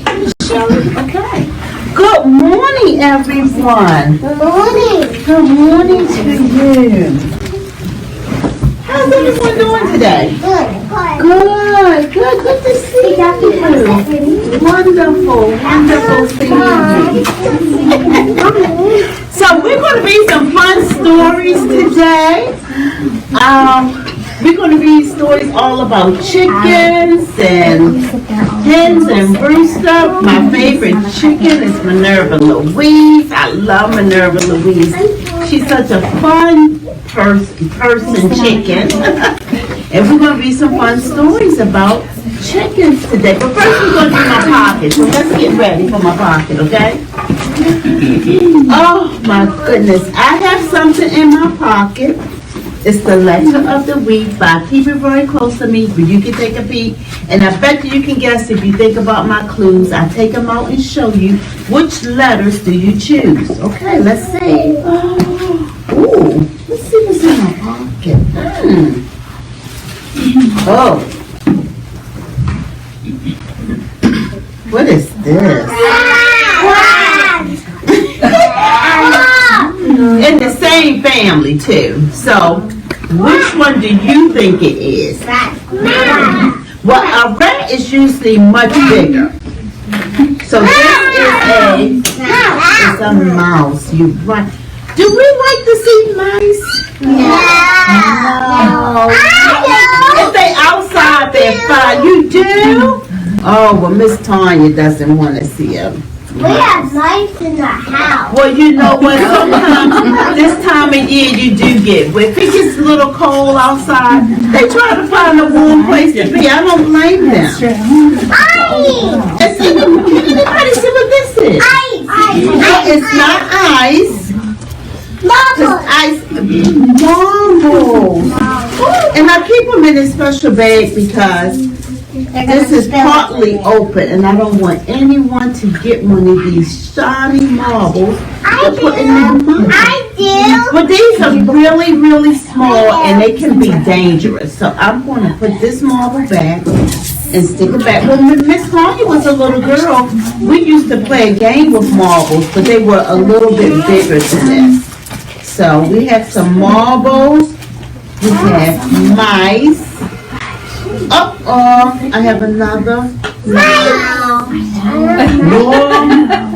Okay. Good morning, everyone. Good morning. Good morning to you. How's everyone doing today? Good. Good to see you. Wonderful seeing you. So we're going to read some fun stories today. We're going to read stories all about chickens and hens and rooster. My favorite chicken is Minerva Louise. I love Minerva Louise. She's such a fun person chicken. And we're going to read some fun stories about chickens today. But first we're going to do my pocket. So let's get ready for my pocket, okay? Oh my goodness. I have something in my pocket. It's the letter of the week, but keep it very close to me, but you can take a peek. And I bet you can guess if you think about my clues. I take them out and show you which letters do you choose. Okay, let's see. Ooh, let's see what's in my pocket. Oh. What is this? In the same family too. So, which one do you think it is? Well, a rat is usually much bigger. So this is a mouse. You're right. Do we like to see mice? No. If they outside, they're fine. You do? Oh, well, Miss Tanya doesn't want to see them. We have mice in the house. Well, you know what? Sometimes this time of year you do get. If it gets a little cold outside, they try to find a warm place to be. I don't blame them. Ice. Can anybody see what this is? Ice. No, it's not ice. Marbles. Ice. Marbles. And I keep them in a special bag because this is partly open, and I don't want anyone to get one of these shiny marbles to put in their mouth. I do. But these are really, really small, and they can be dangerous. So I'm going to put this marble back and stick it back. When Miss Tanya was a little girl, we used to play a game with marbles, but they were a little bit bigger than this. So we have some marbles. We have mice. I have another.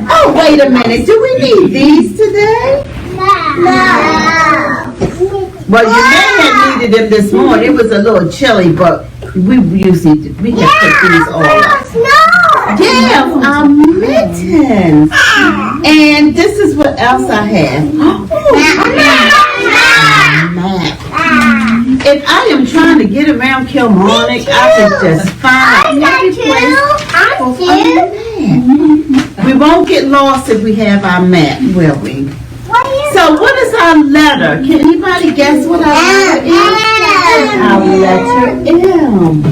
Oh, wait a minute. Do we need these today? No. Well, you may have needed them this morning. It was a little chilly, but we can put these all up. Yeah, mittens. And this is what else I have. Map. If I am trying to get around Kilmarnock, I could just find every place for a map. We won't get lost if we have our map, will we? So what is our letter? Can anybody guess what our letter is? Our letter M.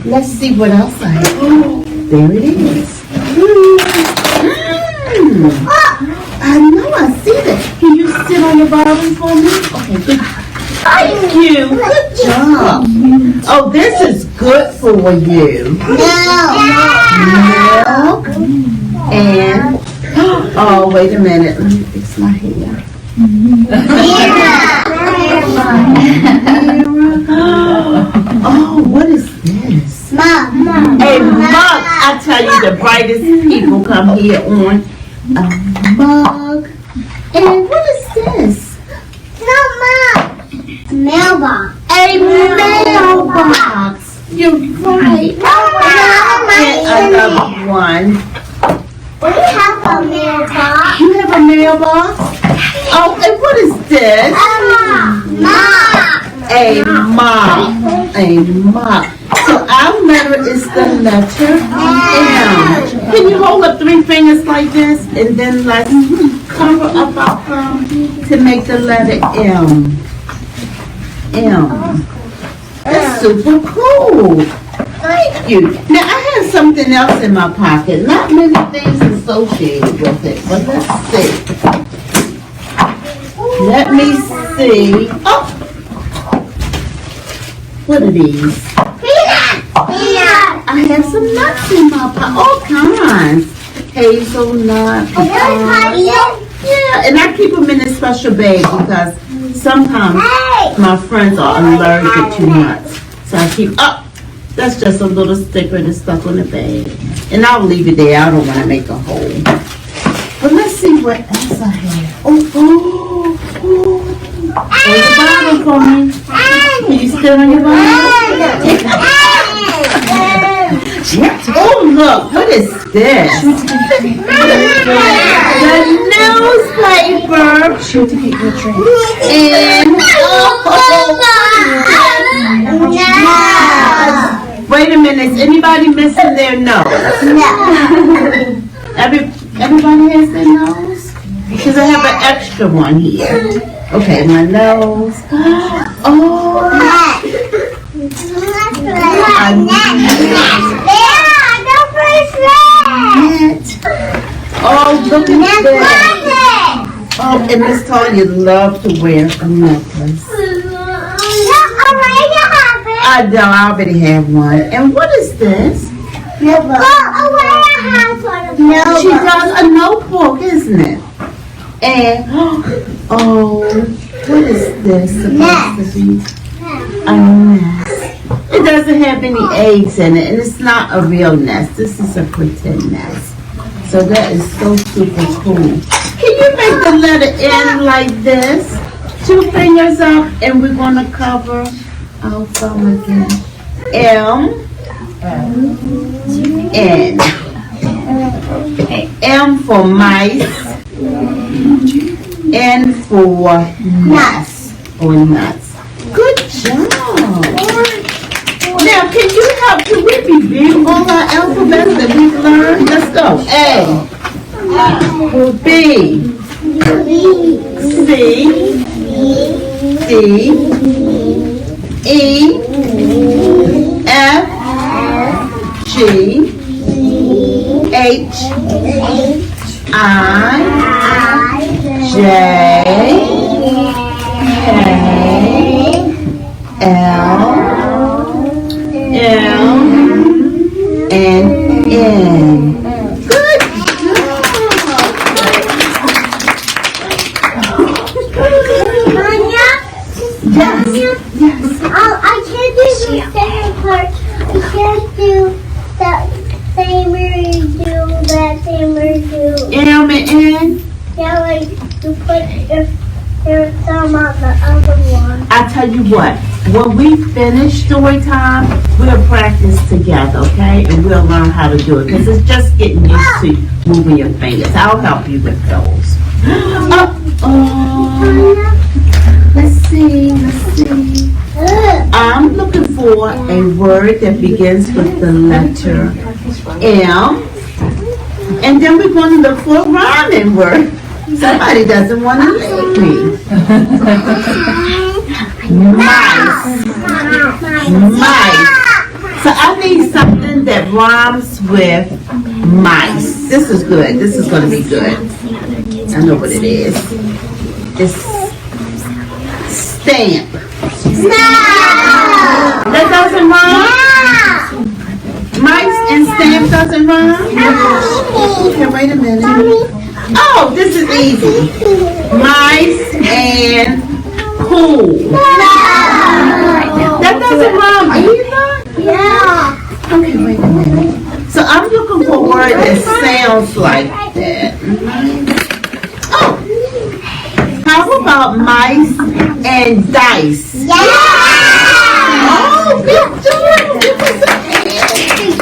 Let's see what else I have. Oh, there it is. I know, I see that. Can you sit on the bottom for me? Okay, good. Thank you. Good job. Oh, this is good for you. Milk. And, oh, wait a minute. Let me fix my hair. Oh, what is this? Mug. A mug. I tell you, the brightest people come here on a mug. And what is this? Mailbox. A mailbox. You're right. And another one. We have a mailbox. You have a mailbox? Oh, and what is this? A mop. A mop. So our letter is the letter M. Can you hold up 3 fingers like this and then like cover up our thumb to make the letter M? M. That's super cool. Thank you. Now I have something else in my pocket. Not many things associated with it, but let's see. Let me see. Oh, what are these? Peanuts. I have some nuts in my pocket. All kinds. hazelnut. Yeah, and I keep them in a special bag because sometimes my friends are allergic to nuts. So I keep that's just a little sticker that's stuck on the bag. And I'll leave it there. I don't want to make a hole. But let's see what else I have. Hold the bottle for me. Can you still on your bottle? Oh, look. What is this? The newspaper. And wait a minute. Is anybody missing their nose? No. Everybody has their nose? Because I have an extra one here. Okay, my nose. Oh. Oh, look at that. Oh, and Miss Tanya loves to wear a necklace. I know, I already have one. And what is this? She does a notebook, isn't it? And, oh, what is this supposed to be? A nest. It doesn't have any eggs in it, and it's not a real nest. This is a pretend nest. So that is so super cool. Can you make the letter N like this? 2 fingers up, and we're going to cover our thumb again. M. N. M for mice. N for nuts or nuts. Good job. Now, can we review all our alphabets that we've learned? Let's go. A. B. C. D. E. F. G. H. I. J. K. L. M. And N. Good job. Yes. Oh, I can't do the second part. I can't do that same where you do that same where you do. M and N. Yeah, like you put your thumb on the other one. I tell you what, when we finish story time, we'll practice together, okay? And we'll learn how to do it because it's just getting used to moving your fingers. I'll help you with those. Let's see. I'm looking for a word that begins with the letter M. And then we're going to look for a rhyming word. Somebody doesn't want to leave me. Mice. So I need something that rhymes with mice. This is good. This is going to be good. I know what it is. It's stamp. That doesn't rhyme? Mice and stamp doesn't rhyme? Okay, wait a minute. Oh, this is easy. Mice and pool. That doesn't rhyme either? Yeah. Okay, wait a minute. So I'm looking for a word that sounds like that. Oh, how about mice and dice? Yeah. Oh, good job. Give us a hand.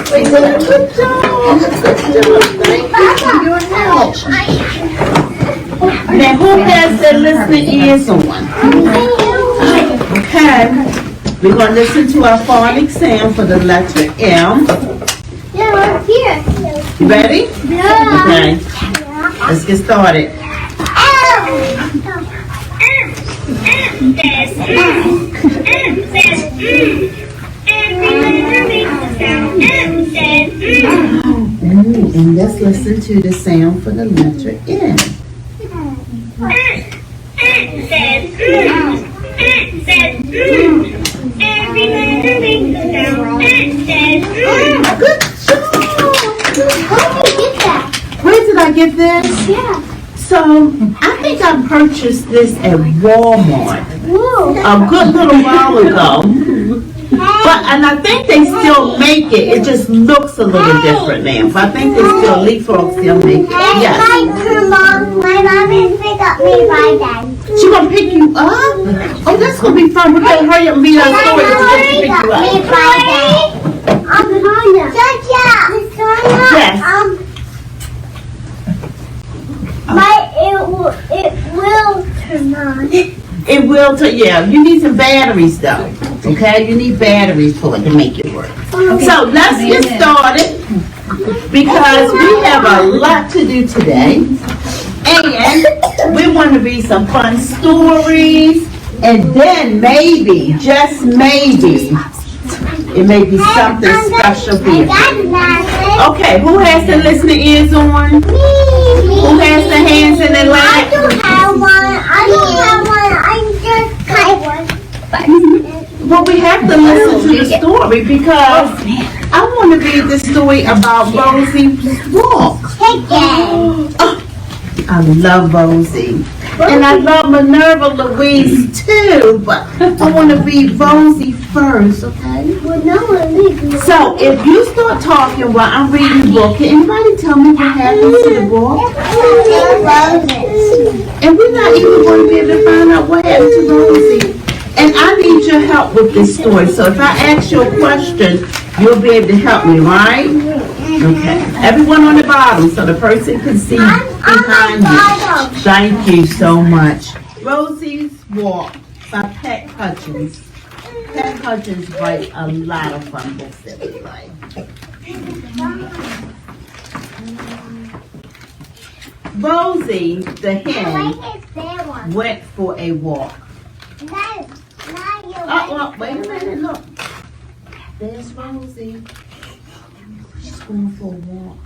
Good job. Thank you for your help. Now, who has their listening ears on? Okay. We're going to listen to our phonics sound for the letter M. Yeah, right here. You ready? Yeah. Okay. Let's get started. And let's listen to the sound for the letter N. Good job. How did you get that? Where's get this? Yeah. So, I think I purchased this at Walmart a good little while ago. And I think they still make it. It just looks a little different now. But I think they still, Leapfrog still make it. Yes. My mom is pick up me by then. She gonna pick you up? Oh, that's gonna be fun. We're gonna hurry up and read our story so she can pick you up. Yes. It will turn on. It will yeah. You need some batteries though. Okay? You need batteries for it to make it work. So let's get started because we have a lot to do today. And we want to read some fun stories. And then maybe, just maybe, it may be something special for you. Okay, who has the listening ears on? Who has the hands in their laps? I don't have one. I just got one. Well, we have to listen to the story because I want to read the story about Rosie's walk. Oh, I love Rosie. And I love Minerva Louise too, but I want to read Rosie first, okay? So if you start talking while I'm reading the book, can anybody tell me what happens to the book? And we're not even going to be able to find out what happened to Rosie. And I need your help with this story. So if I ask you a question, you'll be able to help me, right? Okay. Everyone on the bottom so the person can see behind you. Thank you so much. Rosie's Walk by Pat Hutchins. Pat Hutchins writes a lot of fun books that we like. Rosie, the hen, went for a walk. Oh, wait a minute, look. There's Rosie. She's going for a walk.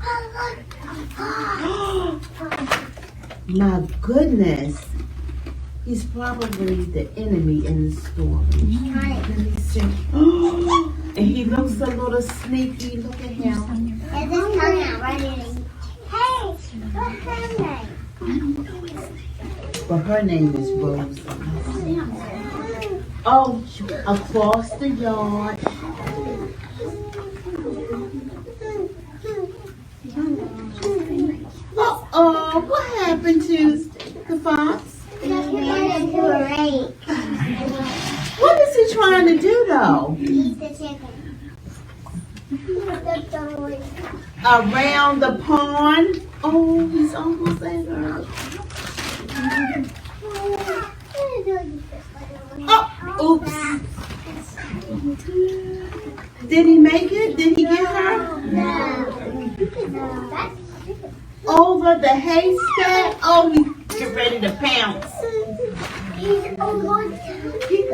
My goodness. He's probably the enemy in the story. Let me see. And he looks a little sneaky. Look at him. Hey, what's her name? But her name is Rosie. Oh, across the yard. Uh-oh, what happened to the fox? What is he trying to do though? Eat the chicken. Around the pond? Oh, he's almost there. Oh, oops. Did he make it? Did he get her? No. Over the haystack? Oh, he's getting ready to pounce. He's almost He's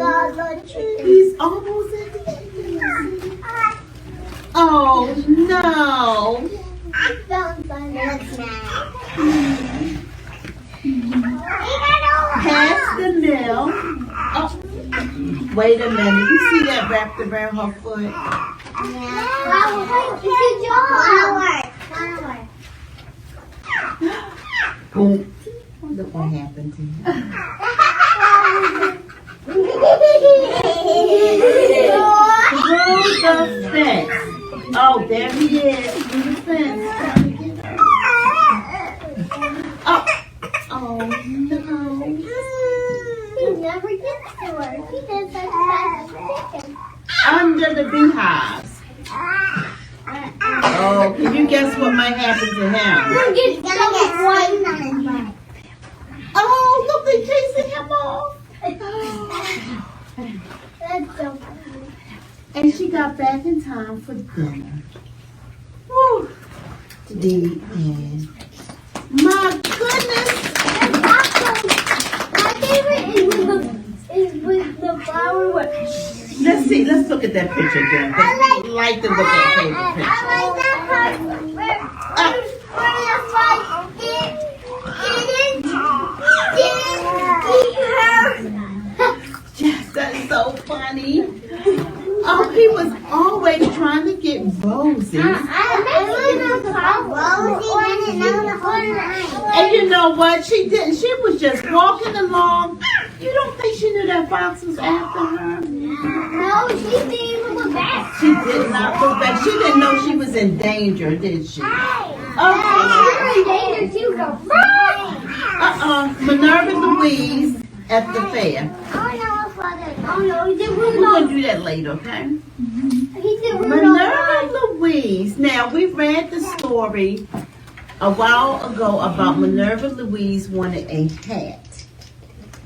almost at the chicken. Oh, no. Pass the mill. Oh, wait a minute. You see that wrapped around her foot? Boom. Look what happened to him. Through the fence. Oh, there he is. Through the fence. Trying to get her. Oh, no. He never gets to her. He does that chicken. Under the beehives. Oh, can you guess what might happen to him? He's gonna get one on his butt. Oh, look, they're chasing him off. That's so funny. And she got back in time for dinner. Woo. The end. My goodness. My favorite is with the flower one. Let's see. Let's look at that picture again. I like to look at favorite picture. I like that part where the frog didn't Yes, that's so funny. Oh, he was always trying to get Rosie. I like the frog. And you know what? She didn't. She was just walking along. You don't think she knew that fox was after her? No, she didn't even look back. She did not look back. She didn't know she was in danger, did she? You're in danger too, so run! Minerva Louise at the fair. Oh no, Father. Oh no, he did We're going to do that later, okay? He did Minerva Louise. Now, we read the story a while ago about Minerva Louise wanted a hat.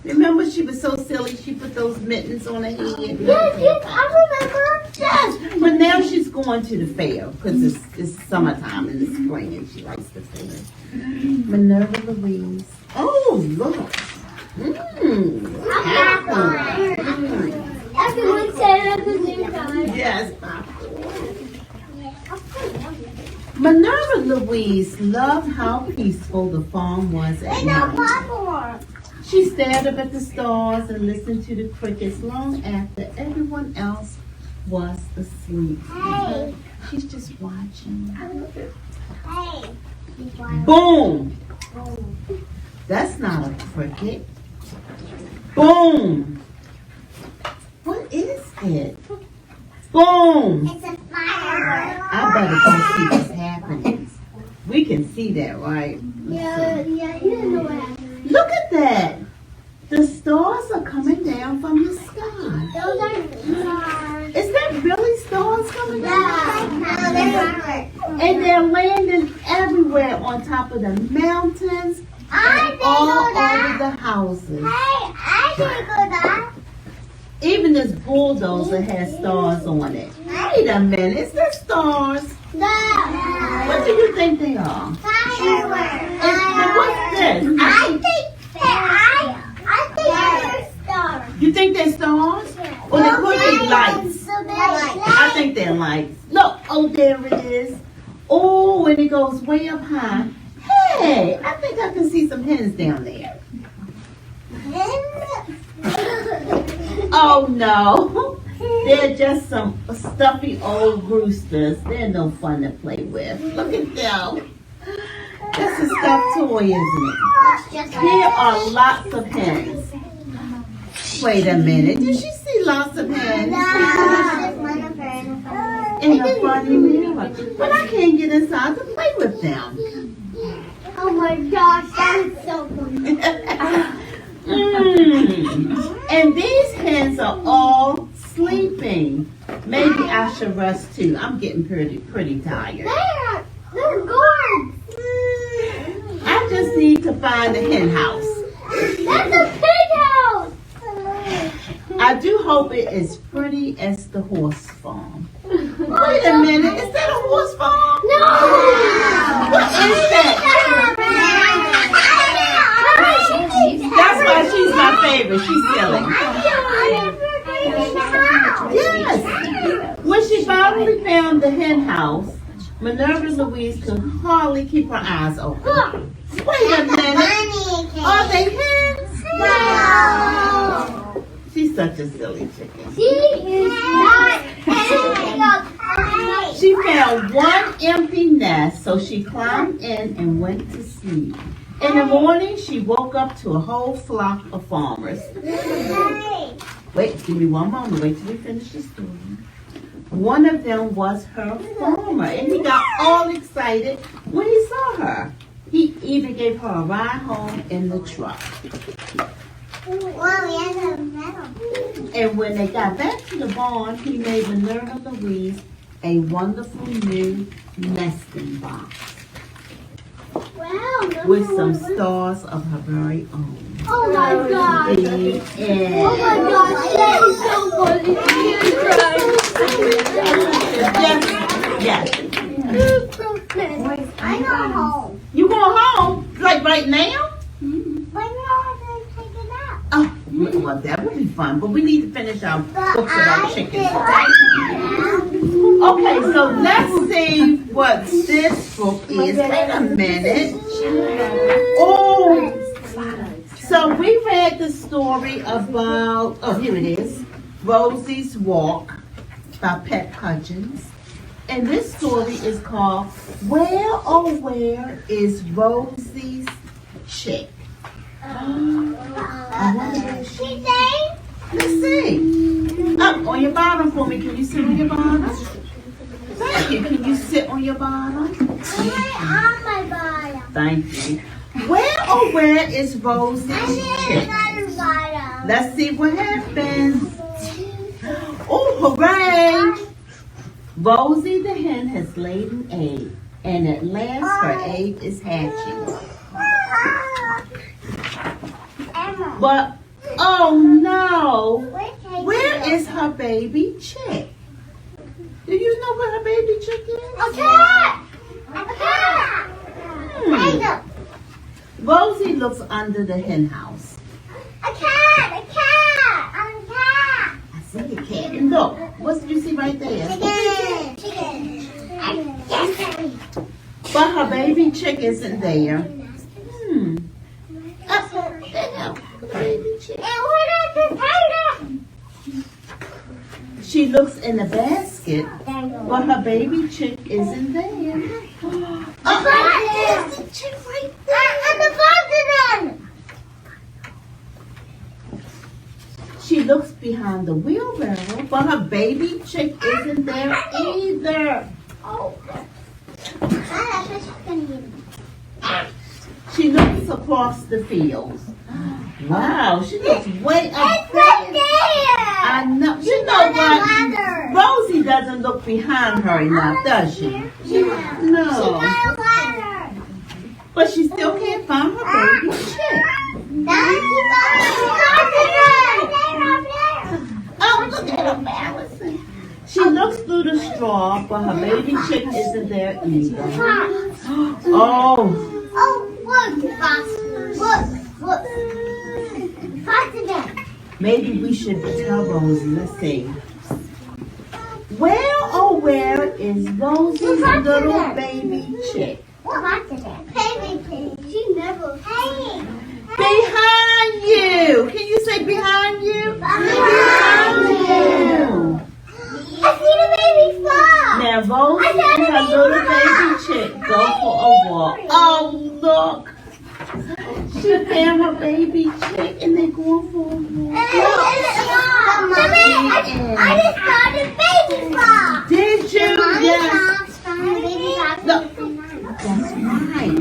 Remember, she was so silly, she put those mittens on her head? Yes, I remember. Yes, but now she's going to the fair because it's summertime in the spring and she likes the fair. Minerva Louise. Oh, look. Everyone said it at the same time. Yes, Minerva Louise loved how peaceful the farm was at night. Popcorn. She stared up at the stars and listened to the crickets long after everyone else was asleep. Hey. She's just watching. Hey. Boom! That's not a cricket. Boom! What is it? Boom! It's a firework. I better go see what's happening. We can see that, right? Yeah, you didn't know what happened. Look at that! The stars are coming down from the sky. Those are stars. Is that really stars coming down? No, they're fireworks. And they're landing everywhere on top of the mountains and all over the houses. Hey, I didn't go that. Even this bulldozer has stars on it. Wait a minute, is there stars? No. What do you think they are? Fireworks. And what's this? I think they're stars. You think they're stars? Or they could be lights. I think they're lights. Look, oh, there it is. Oh, and it goes way up high. Hey, I think I can see some hens down there. Oh, no. They're just some stuffy old roosters. They're no fun to play with. Look at them. That's a stuffed toy, isn't it? Here are lots of hens. Wait a minute. Did she see lots of hens? In the funny mirror. But I can't get inside to play with them. Oh my gosh, that is so funny. And these hens are all sleeping. Maybe I should rest too. I'm getting pretty tired. They're good. I just need to find a hen house. That's a pig house. I do hope it is pretty as the horse farm. Wait a minute, is that a horse farm? No. What is that? That's why she's my favorite. She's silly. Yes. When she finally found the hen house, Minerva Louise could hardly keep her eyes open. Wait a minute. Are they hens? No. She's such a silly chicken. She is not anything else. She found one empty nest, so she climbed in and went to sleep. In the morning, she woke up to a whole flock of farmers. Wait, give me one moment. Wait till we finish the story. One of them was her farmer, and he got all excited when he saw her. He even gave her a ride home in the truck. And when they got back to the barn, he made Minerva Louise a wonderful new nesting box with some stars of her very own. Oh my god. The end. Oh my gosh, that is so funny. Yes. I go home. You going home? Like right now? But you don't have to take it out. Oh, well, that would be fun. But we need to finish our books about chickens. Okay, so let's see what this book is. Wait a minute. Oh, so we read the story about, oh, here it is. Rosie's Walk by Pet Hutchins. And this story is called Where Oh Where is Rosie's Chick? Let's see. Up on your bottom for me. Can you sit on your bottom? Thank you. Can you sit on your bottom? On my bottom. Thank you. Where oh where is Rosie's chick? Let's see what happens. Oh, hooray! Rosie the hen has laid an egg, and at last her egg is hatching. But, oh no! Where is her baby chick? Do you know where her baby chick is? A cat! A cat! Rosie looks under the hen house. A cat! A cat! A cat! I see a cat. And look, what did you see right there? Chicken! Chicken! But her baby chick isn't there. Baby chick. She looks in the basket, but her baby chick isn't there. There's the chick right there. And the continent! She looks behind the wheelbarrow, but her baby chick isn't there either. She looks across the fields. Wow, she looks way up It's right there! I know. You know what? Rosie doesn't look behind her enough, does she? No. But she still can't find her baby chick. Oh, look at her, Allison. She looks through the straw, but her baby chick isn't there either. Oh. Maybe we should tell Rosie. Let's see. Where oh where is Rosie's little baby chick? Behind you. Can you say behind you? Behind you. I see the baby frog. Now Rosie and her little baby chick go for a walk. Oh, look. She found her baby chick and they're going for a walk. I just found a baby frog. Did you? Yes. That's right.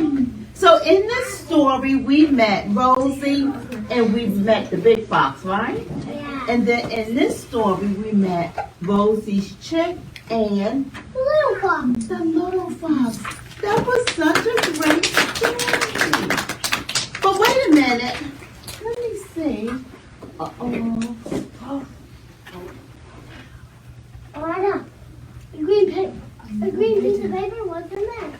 So in this story, we met Rosie and we met the big fox, right? Yeah. And then in this story, we met Rosie's chick and Little fox. the little fox. That was such a great story. But wait a minute. Let me see. Uh-oh. Oh, I know. A green piece of paper, what's in there?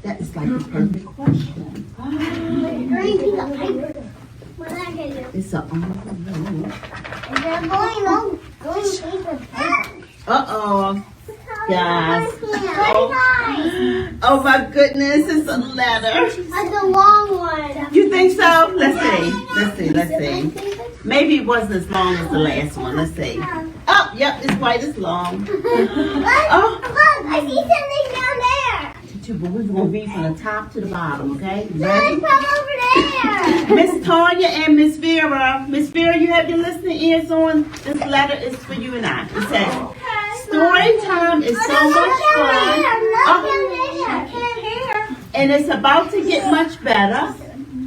That is like the perfect question. A green piece of paper. What's that going to do? It's a Is there going piece of paper? Uh-oh. Guys. Storytime. Oh my goodness, it's a letter. That's a long one. You think so? Let's see. Maybe it wasn't as long as the last one. Let's see. Oh, yep, it's quite as long. Look, I see something down there. But we're going to read from the top to the bottom, okay? Look, Ready? from over there. Miss Tanya and Miss Vera. Miss Vera, you have your listening ears on? This letter is for you and I. It says, story time is so much fun. And it's about to get much better.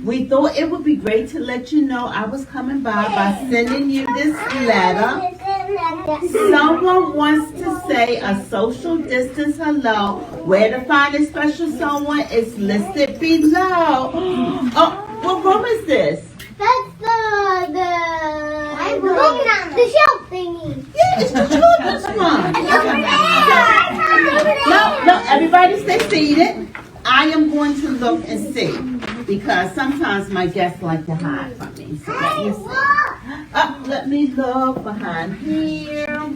We thought it would be great to let you know I was coming by sending you this letter. Someone wants to say a social distance hello. Where to find a special someone is listed below. Oh, what room is this? That's the shelf thingy. Yeah, it's the children's room. It's over there. No, everybody stay seated. I am going to look and see because sometimes my guests like to hide from me. So let me see. Let me look behind here.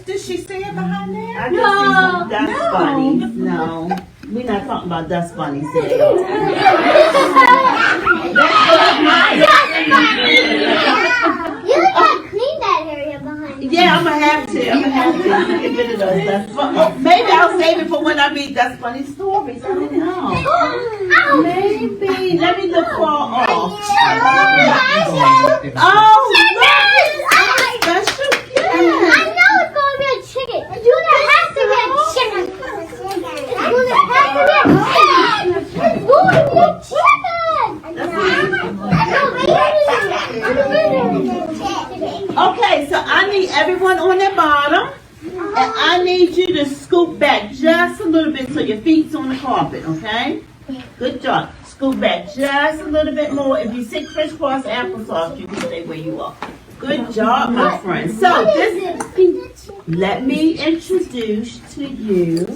Does she see it behind there? I can see some dust bunnies. No, we're not talking about dust bunnies here. You gotta clean that area behind Yeah, I'm gonna have to. Get rid of those. Maybe I'll save it for when I read That's Funny Stories. I don't know. Maybe. Let me look for off. Oh, special gift. I know it's going to be a chicken. Junior has to get a chicken. Junior has to get a chicken. It's going to be a chicken. Okay, so I need everyone on their bottom. And I need you to scoop back just a little bit so your feet's on the carpet, okay? Good job. Scoop back just a little bit more. If you sit crisscross applesauce, you can stay where you are. Good job, my friend. So let me introduce to you.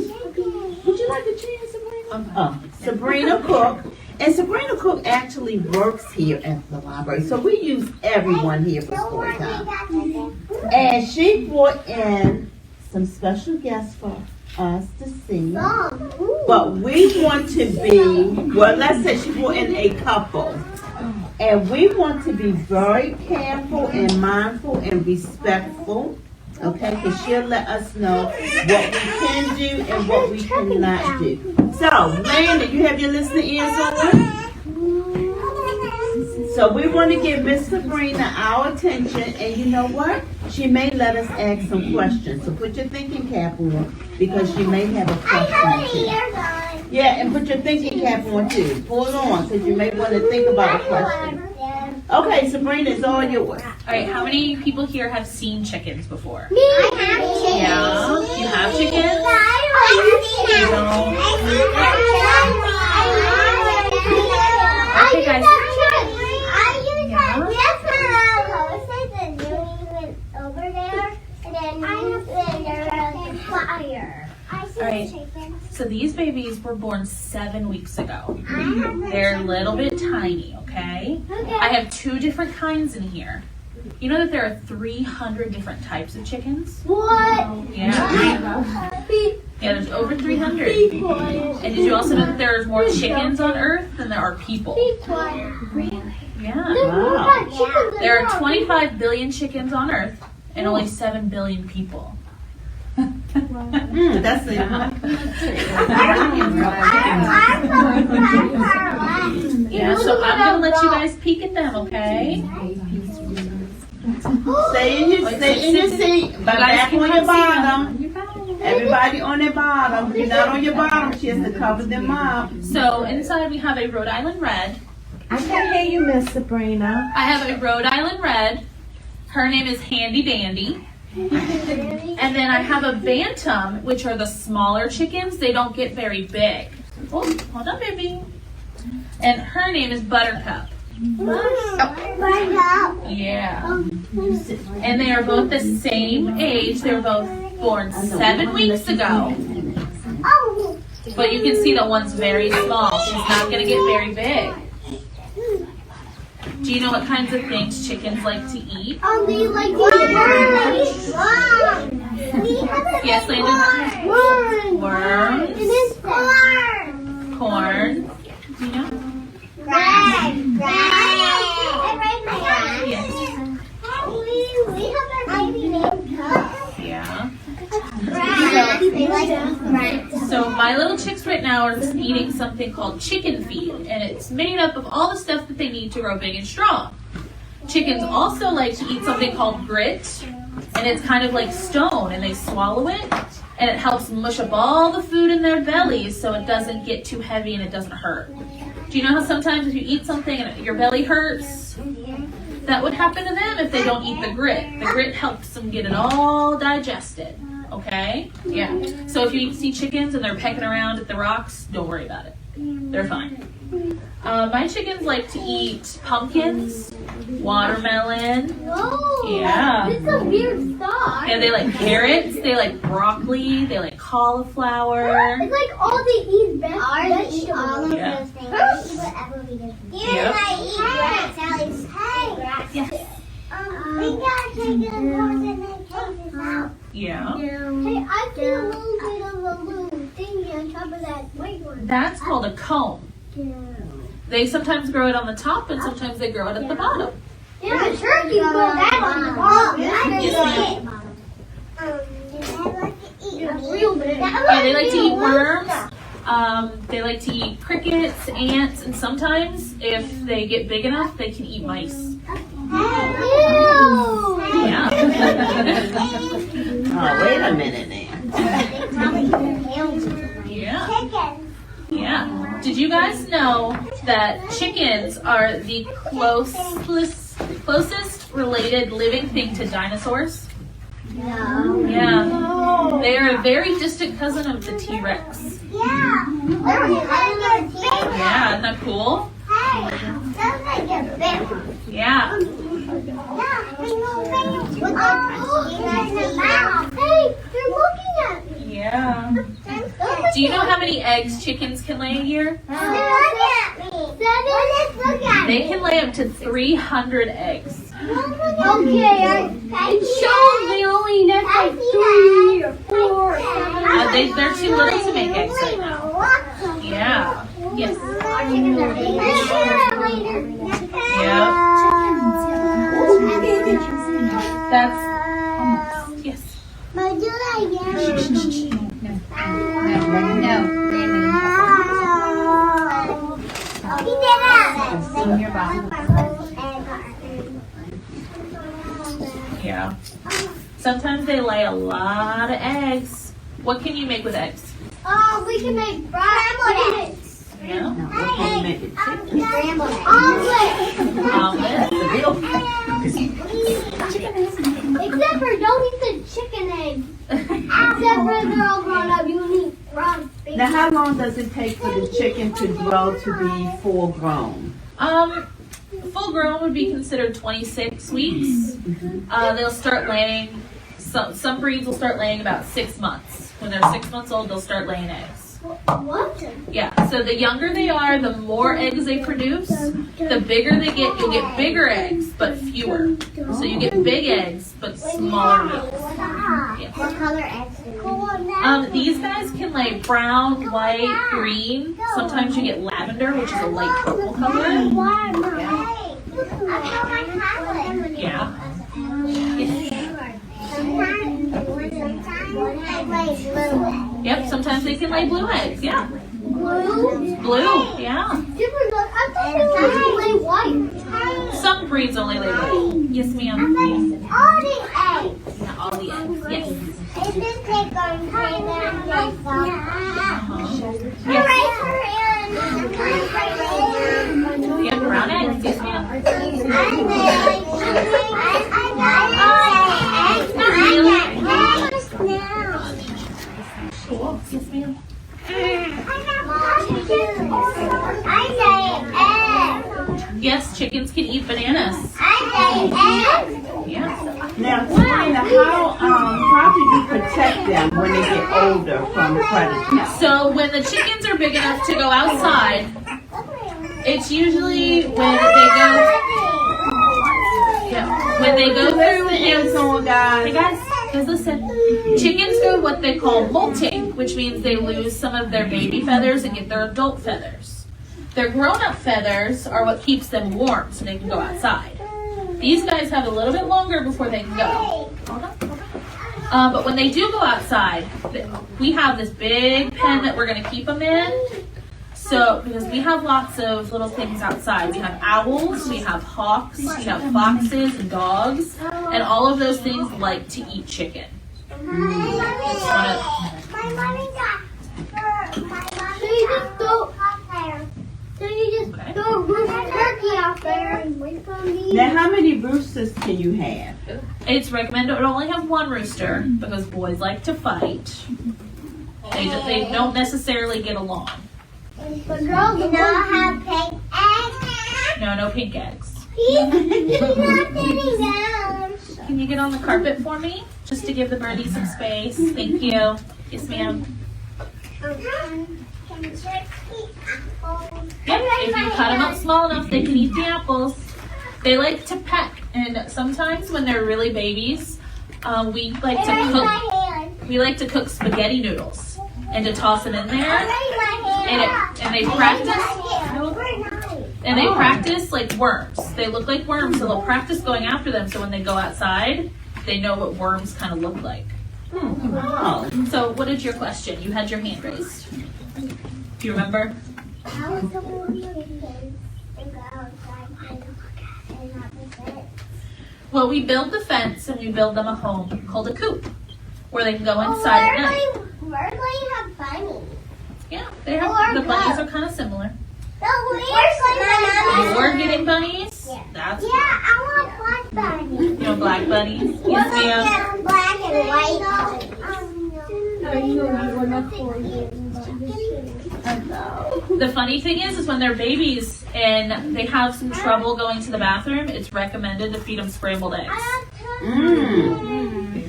Would you like a chance, Sabrina? Sabrina Cook. And Sabrina Cook actually works here at the library. So we use everyone here for Storytime. And she brought in some special guests for us to see. But we want to be, well, let's say she brought in a couple. And we want to be very careful and mindful and respectful. Okay, because she'll let us know what we can do and what we cannot do. So, Landon, you have your listening ears on? So we want to give Miss Sabrina our attention, and you know what? She may let us ask some questions. So put your thinking cap on, because she may have a question too. Yeah, and put your thinking cap on too. Pull it on, because you may want to think about a question. Okay, Sabrina, it's all yours. All right, how many people here have seen chickens before? Me. I have chickens. Yeah, you have chickens? Okay, guys. Alright, so these babies were born 7 weeks ago. They're a little bit tiny, okay? I have 2 different kinds in here. You know that there are 300 different types of chickens? What? Yeah. Yeah, there's over 300. And did you also know that there's more chickens on Earth than there are people? Really? Yeah. Wow. There are 25 billion chickens on Earth and only 7 billion people. That's it. Yeah, so I'm gonna let you guys peek at them, okay? Stay in your seat. But back on your bottom. Everybody on their bottom. If you're not on your bottom, she has to cover them up. So inside we have a Rhode Island Red. I can hear you, Miss Sabrina. I have a Rhode Island Red. Her name is Handy Dandy. And then I have a Bantam, which are the smaller chickens. They don't get very big. Oh, hold on, baby. And her name is Buttercup. Yeah. And they are both the same age. They were both born 7 weeks ago. But you can see that one's very small. She's not going to get very big. Do you know what kinds of things chickens like to eat? They like worms. Yes, Landon? Worms. And it's corn. Corn. Do you know? Bread. Yes. We have our baby named Cup. Yeah. They like bread. So my little chicks right now are just eating something called chicken feed, and it's made up of all the stuff that they need to grow big and strong. Chickens also like to eat something called grit, and it's kind of like stone, and they swallow it, and it helps mush up all the food in their bellies so it doesn't get too heavy and it doesn't hurt. Do you know how sometimes if you eat something and your belly hurts, that would happen to them if they don't eat the grit. The grit helps them get it all digested. Okay? Yeah. So if you see chickens and they're pecking around at the rocks, don't worry about it. They're fine. My chickens like to eat pumpkins, watermelon. Whoa. Yeah. It's a weird stuff. And they like carrots, they like broccoli, they like cauliflower. It's like all they eat is vegetables. Eat all of Yeah. those things. We eat whatever we get. Yep. I eat grass, Sally's. Hey, Yes. we gotta take it apart and then take this out. Yeah. Hey, I see a little bit of a little thingy on top of that white one. That's called a comb. They sometimes grow it on the top and sometimes they grow it at the bottom. Yeah, turkey put that on the bottom. Yes, ma'am. Yeah, they like to eat worms. They like to eat crickets, ants, and sometimes, if they get big enough, they can eat mice. Yeah. Oh, wait a minute now. Yeah. Yeah. Did you guys know that chickens are the closest related living thing to dinosaurs? No. Yeah. They are a very distant cousin of the T-Rex. Yeah. Yeah, isn't that cool? Hey, that's like a big one. Yeah. Hey, they're looking at me. Yeah. Do you know how many eggs chickens can lay a year? Look at me. Look at me. They can lay up to 300 eggs. Okay, it shows they only nest like 3 or 4. They're too little to make eggs right now. Yeah. Yes. Yeah. That's yes. But do that again. He did it. Yeah. Sometimes they lay a lot of eggs. What can you make with eggs? Oh, we can make scrambled eggs. Yeah. Now, what can you make it chicken? Scrambled eggs. Omelet. Omelet. The real Except for don't eat the chicken eggs. Except for they're all grown up. You need grown baby. Now, how long does it take for the chicken to grow to be full grown? Full grown would be considered 26 weeks. They'll start laying. Some breeds will start laying about 6 months. When they're 6 months old, they'll start laying eggs. What? Yeah, so the younger they are, the more eggs they produce. The bigger they get, you'll get bigger eggs, but fewer. So you get big eggs, but smaller milks. Yes. What color eggs do you These guys can lay brown, white, green. Sometimes you get lavender, which is a light purple color. Yeah. Yep, sometimes they can lay blue eggs. Yeah. Blue, yeah. I thought they only lay white. Some breeds only lay white. Yes, ma'am. Yes. All the eggs. Yeah, all the eggs. Yes. Is this take on You have brown eggs. Yes, ma'am. Cool. Yes, ma'am. Yes, chickens can eat bananas. Yeah. Now, Sabrina, how do you protect them when they get older from predators? So when the chickens are big enough to go outside, it's usually when they go through Hands on, Hey guys. guys, listen. Chickens go what they call molting, which means they lose some of their baby feathers and get their adult feathers. Their grown-up feathers are what keeps them warm so they can go outside. These guys have a little bit longer before they can go. But when they do go outside, we have this big pen that we're going to keep them in. So, because we have lots of little things outside. We have owls, we have hawks, we have foxes and dogs, and all of those things like to eat chicken. So you just throw a rooster turkey out there and wait for them. Now, how many roosters can you have? It's recommended to only have one rooster because boys like to fight. They don't necessarily get along. But girls do not have pink eggs. No pink eggs. He's not sitting down. Can you get on the carpet for me? Just to give the birdie some space. Thank you. Yes, ma'am. Can chicks eat apples? Yep, if you cut them up small enough, they can eat the apples. They like to peck, and sometimes when they're really babies, we like to cook spaghetti noodles and to toss them in there. And they practice like worms. They look like worms, so they'll practice going after them. So when they go outside, they know what worms kind of look like. Oh. So what is your question? You had your hand raised. Do you remember? How is the movie chickens and go outside and not be fed? Well, we build the fence and we build them a home called a coop where they can go inside at night. Where do you have bunnies? Yeah, they have, the bunnies are kind of similar. Where's You're getting bunnies? Yeah. That's Yeah, I want black bunnies. You know black bunnies? Yes, ma'am. Black and white. The funny thing is when they're babies and they have some trouble going to the bathroom, it's recommended to feed them scrambled eggs.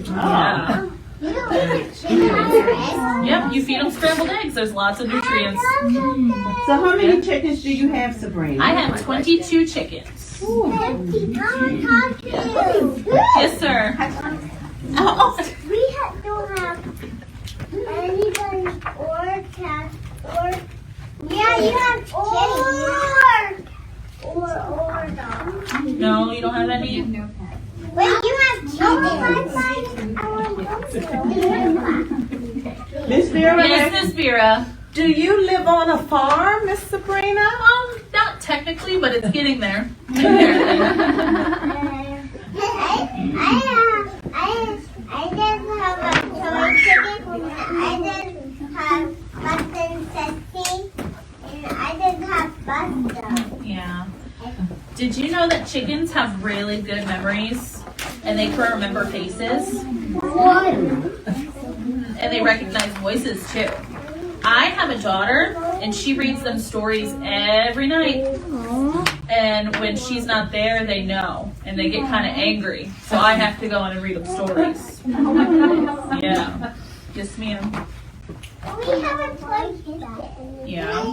Yeah. Yep, you feed them scrambled eggs. There's lots of nutrients. So how many chickens do you have, Sabrina? I have 22 chickens. Yes, sir. We don't have anybody or cat or you have or dog. No, you don't have any? Wait, you have chickens. Miss Vera, Yes, Miss Vera. Do you live on a farm, Miss Sabrina? Not technically, but it's getting there. I didn't have a toy chicken. I didn't have Boston Sesame. And I didn't have Buster. Yeah. Did you know that chickens have really good memories and they can remember faces and they recognize voices too? I have a daughter and she reads them stories every night. And when she's not there, they know and they get kind of angry. So I have to go in and read them stories. Yeah. Yes, ma'am. We have a toy chicken. Yeah.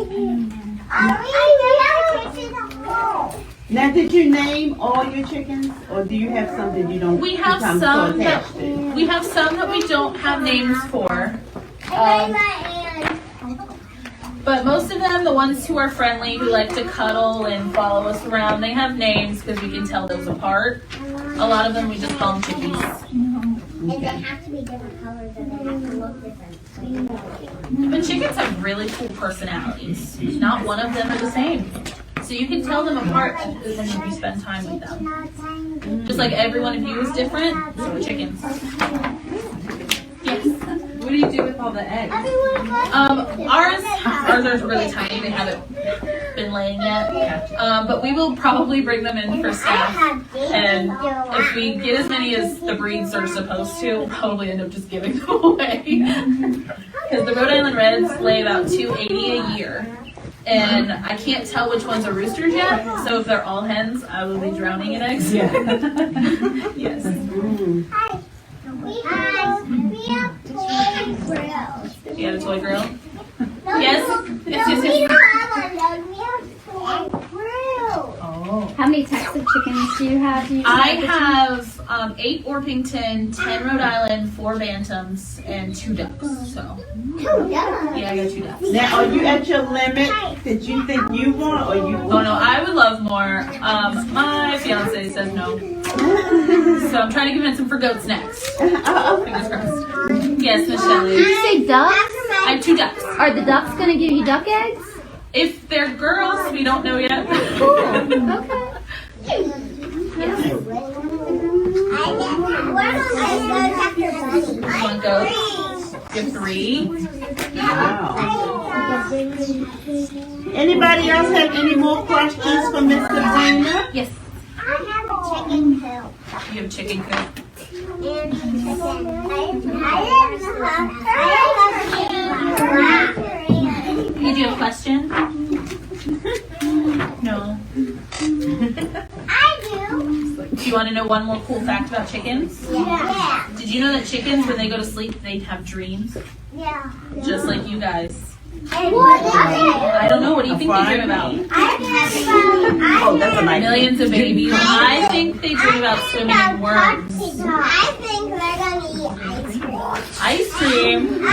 now did you name all your chickens, or do you have some that you don't? We have become some so that attached to? we have some that we don't have names for. But most of them, the ones who are friendly, who like to cuddle and follow us around, they have names because we can tell those apart. A lot of them we just call them chickies. And they have to be different colors and they have to look different. But chickens have really cool personalities. Not one of them are the same. So you can tell them apart when you spend time with them. Just like every one of you is different, so are chickens. Yes. What do you do with all the eggs? Ours are really tiny. They haven't been laying yet. But we will probably bring them in for staff. And if we get as many as the breeds are supposed to, we'll probably end up just giving them away. Because the Rhode Island Reds lay about 280 a year. And I can't tell which ones are roosters yet. So if they're all hens, I will be drowning in eggs. Yeah. Yes. We have toy grills. You have a toy grill? No, Yes? We Yes. have toy grills. Oh. How many types of chickens do you have? I have 8 Orpington, 10 Rhode Island, 4 Bantams, and 2 ducks. So, yeah, I got 2 ducks. Now, are you at your limit that you think you want, or you? Oh no, I would love more. My fiance says no. So I'm trying to convince him for goats next. Fingers crossed. Yes, Miss Shelley. Did you say ducks? I have 2 ducks. Are the ducks going to give you duck eggs? If they're girls, we don't know yet. Okay. Want goats? You have 3. Wow. Anybody else have any more questions for Miss Sabrina? Yes. I have a chicken coop. You have chicken coop. And Did you have a question? No. I do. Do you want to know one more cool fact about chickens? Yeah. Did you know that chickens, when they go to sleep, they have dreams? Yeah. Just like you guys. What is it? I don't know. What do you think they dream about? Oh, that's a nice. Millions of babies. I think they dream about swimming in worms. I think they're gonna eat ice cream. Ice cream.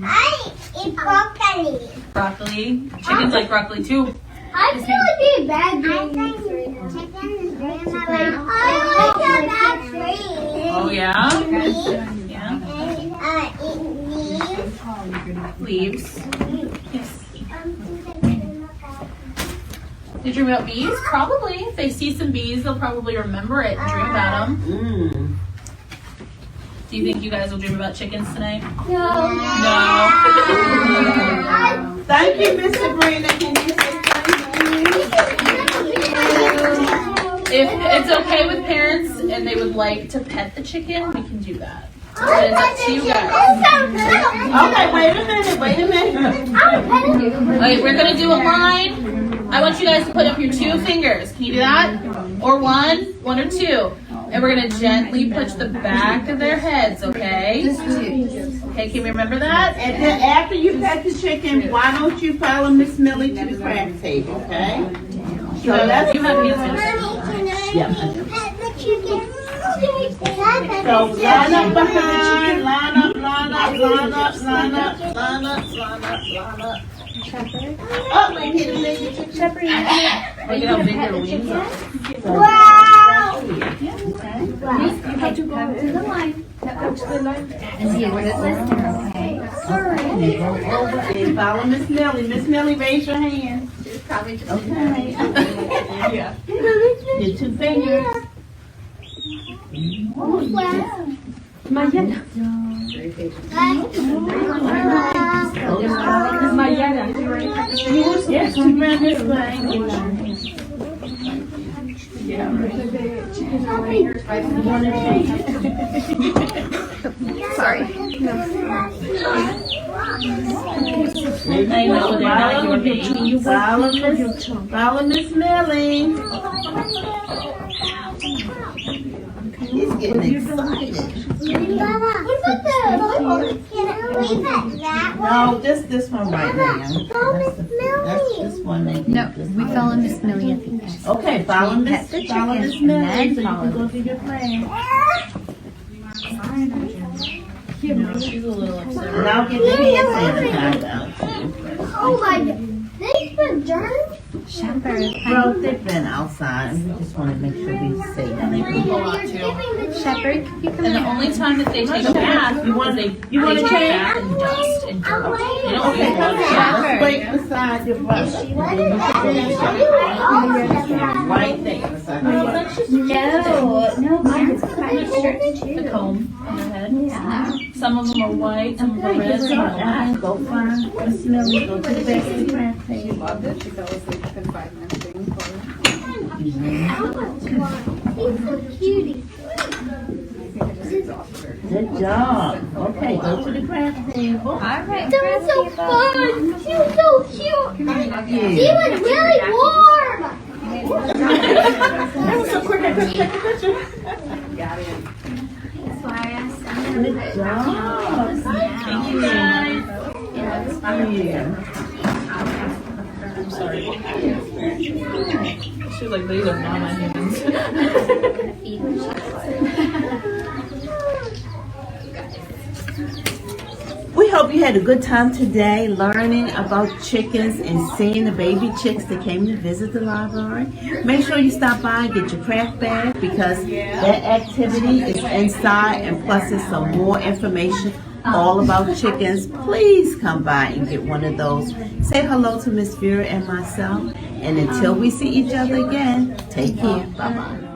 I eat broccoli. Broccoli. Chickens like broccoli too. I feel like they bad dreams. I think chickens dream about. I like a bad dream. Oh yeah? Yeah. eat Leaves. leaves. They dream about bees? Probably. If they see some bees, they'll probably remember it and dream about them. Mm. Do you think you guys will dream about chickens tonight? No. No. Thank you, Miss Sabrina. Can you say If it's okay with parents and they would like to pet the chicken, we can do that. But it's up to you guys. Okay, wait a minute. Okay, we're gonna do a line. I want you guys to put up your 2 fingers. Can you do that? Or one or two. And we're gonna gently push the back of their heads, okay? Okay, can we remember that? And then after you pet the chicken, why don't you follow Miss Millie to the craft table, okay? So that's You have answers. yeah. Pet the chicken. So line up behind, line up. Oh, wait, hit a leg. Look at how big their wings are. Wow. You have to go to the line. And see what it says there, okay? And follow Miss Millie. Miss Millie, raise your hand. Probably just Okay. Your 2 fingers. Yes, turn around this way. Sorry. I know they're not your babies. Follow Miss Millie. He's getting excited. No, just this one right now. That's this one. No, we follow Miss Millie, I think. Okay, follow Miss Pet the Millie chicken, so you and then can follow go to your friend. She's a little upset. And I'll get the hand sanitizer out. Oh my god. They've been dirty? Shepherd. Well, they've been outside. We just want to make sure we're safe. And they poop a lot too. Shepherd, you come And the in. only time that they take a bath is they take a bath in dust and dirt. They don't Okay, take come water. here. Let's wait beside your brother. Right there beside your brother. No, mine's kind of short The too. comb on their head. Some of them are white, some of them are red, some are black. Go find Miss Millie. Go to the back of the craft table. Loved it. She fell asleep within 5 minutes waiting for her. He's so cutie. I just exhausted her. Good job. Okay, go to the craft table. All right. That was so fun. She was so cute. She Yeah. was really warm. That was so quick. I couldn't take a picture. Got it. Good job. Thank you guys. Yeah. I'm sorry. She was like, these are not my hands. We hope you had a good time today learning about chickens and seeing the baby chicks that came to visit the library. Make sure you stop by and get your craft bag because that activity is inside and plus there's some more information all about chickens. Please come by and get one of those. Say hello to Miss Vera and myself. And until we see each other again, take care. Bye-bye.